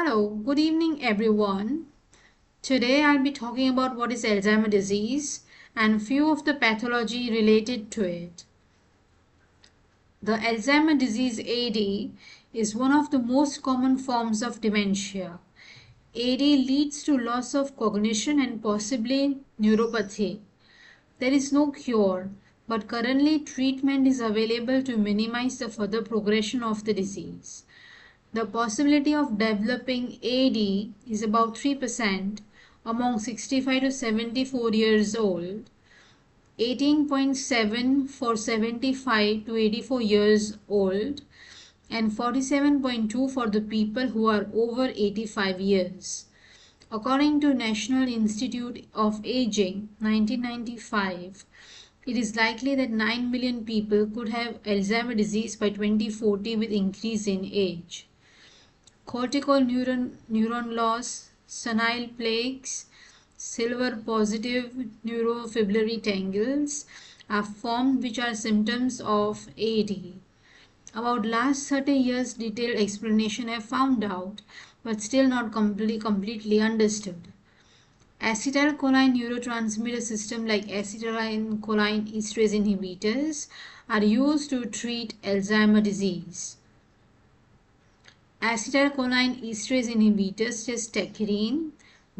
Hello, good evening everyone. Today I'll be talking about what is Alzheimer disease and few of the pathology related to it. The Alzheimer disease AD is one of the most common forms of dementia. AD leads to loss of cognition and possibly neuropathy. There is no cure, but currently treatment is available to minimize the further progression of the disease. The possibility of developing AD is about 3% among 65 to 74 years old, 18.7 for 75 to 84 years old, and 47.2 for the people who are over 85 years. According to National Institute of Aging 1995, it is likely that 9 million people could have Alzheimer's disease by 2040 with increase in age. Cortical neuron loss, senile plaques, silver positive neurofibrillary tangles are formed, which are symptoms of AD. About last 30 years detailed explanation have found out, but still not completely understood. Acetylcholine neurotransmitter system like acetylcholine esterase inhibitors are used to treat Alzheimer's disease. Acetylcholine esterase inhibitors such as taurine,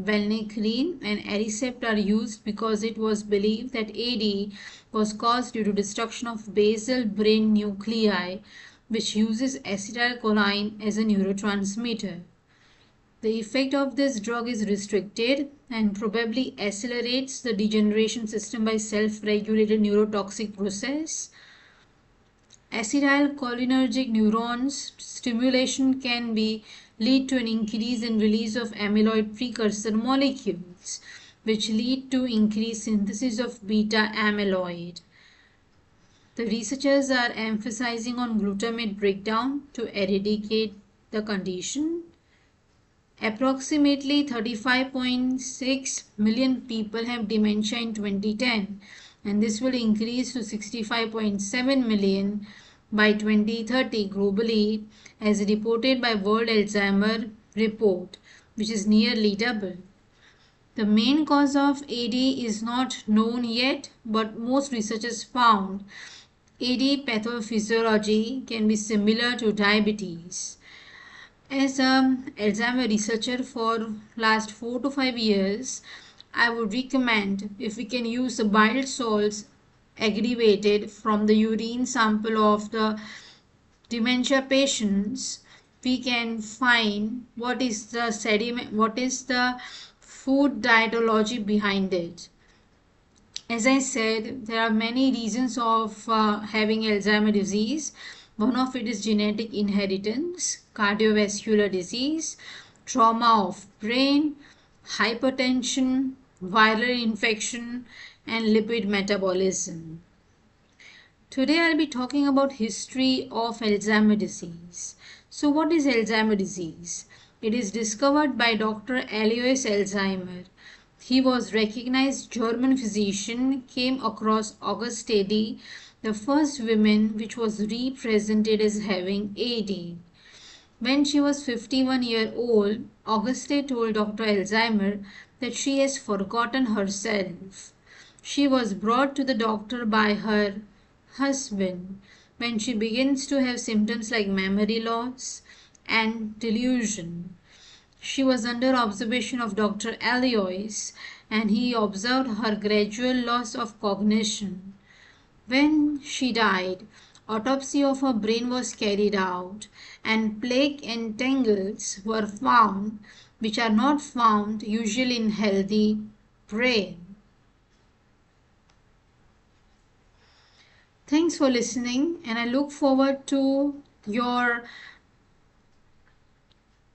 varenicline, and Aricept are used because it was believed that AD was caused due to destruction of basal brain nuclei, which uses acetylcholine as a neurotransmitter. The effect of this drug is restricted and probably accelerates the degeneration system by self-regulated neurotoxic process. Acetylcholinergic neurons stimulation can lead to an increase in release of amyloid precursor molecules, which lead to increased synthesis of beta amyloid. The researchers are emphasizing on glutamate breakdown to eradicate the condition. Approximately 35.6 million people have dementia in 2010, and this will increase to 65.7 million by 2030 globally, as reported by World Alzheimer Report, which is nearly double. The main cause of AD is not known yet, but most researchers found AD pathophysiology can be similar to diabetes. As an Alzheimer researcher for last 4 to 5 years, I would recommend if we can use the bile salts aggregated from the urine sample of the dementia patients, we can find what is the sediment, what is the food dietology behind it. As I said, there are many reasons of having Alzheimer's disease. One of it is genetic inheritance, cardiovascular disease, trauma of brain, hypertension, viral infection, and lipid metabolism. Today I'll be talking about history of Alzheimer's disease. So what is Alzheimer's disease? It is discovered by Dr. Alois Alzheimer. He was recognized German physician, came across Auguste AD, the first woman which was represented as having AD. When she was 51 years old, Auguste told Dr. Alzheimer that she has forgotten herself. She was brought to the doctor by her husband when she begins to have symptoms like memory loss and delusion. She was under observation of Dr. Alois, and he observed her gradual loss of cognition. When she died, autopsy of her brain was carried out, and plaque and tangles were found, which are not found usually in healthy brain. Thanks for listening, and I look forward to your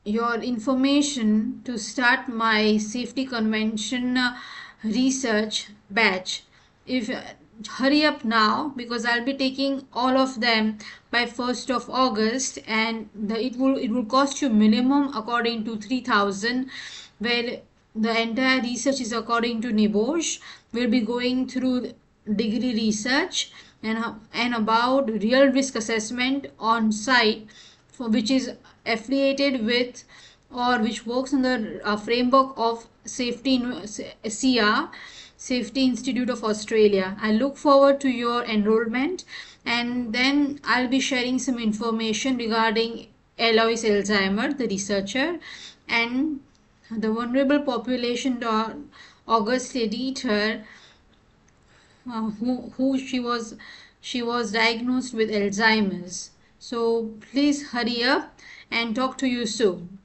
information to start my safety convention research batch. If hurry up now, because I'll be taking all of them by 1st of August, and it will cost you minimum according to 3,000, where the entire research is according to Nibosh. We'll be going through degree research and about real risk assessment on site, for which is affiliated with or which works in the framework of SIA, Safety Institute of Australia. I look forward to your enrollment, and then I'll be sharing some information regarding Alois Alzheimer, the researcher, and the vulnerable population. August editor, who she was diagnosed with Alzheimer's. So please hurry up and talk to you soon.